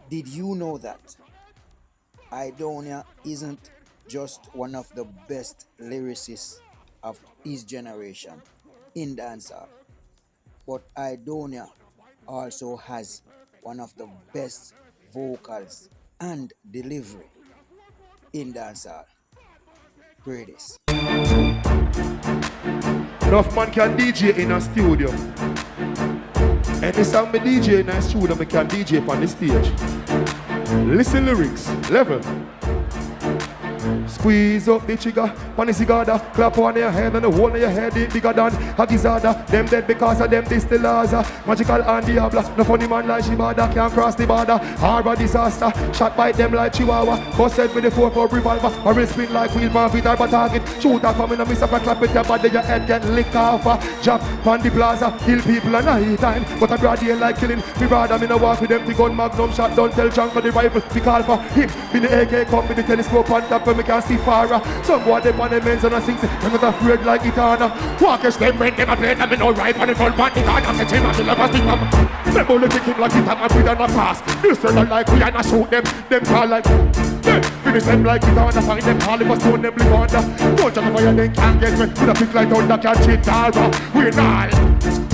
Did you know that Aidonia isn't just one of the best lyricists of his generation in dancehall, but Aidonia also has one of the best vocals and delivery in dancehall. Greatest. Enough man can DJ in a studio. Any song me DJ in a studio, me can DJ on the stage. Listen lyrics, level. Squeeze up the trigger, pan the cigar, clap on your head and the hole in your head is bigger than a gizzard. Them dead because of them distillers. Magical and Diablo, no funny man like Shibada can't cross the border. Harbor disaster, shot by them like Chihuahua. Busted with the 4-4 revolver, or will spin like wheel man with our target. Shooter coming and miss up a clap with your body, your head get licked off. Jump on the plaza, kill people at night time. But a broad day like killing, me brother me no walk with them. The gun magnum shot, don't tell Chunk for the rifle. We call for him, with the AK come with the telescope on top when me can see far. Some boy they on the men's and I sing, they're not afraid like Itana. Walkers them when them a play, them no right on the front part. Itana catch him and the lovers pick up. Them only take him like Itana, we don't pass. This turn like we and I shoot them call like finish them like Itana, find them all if I stone them live under. Don't jump fire, they can't get me. With a pick like thunder, can't cheat, Tara. We're not.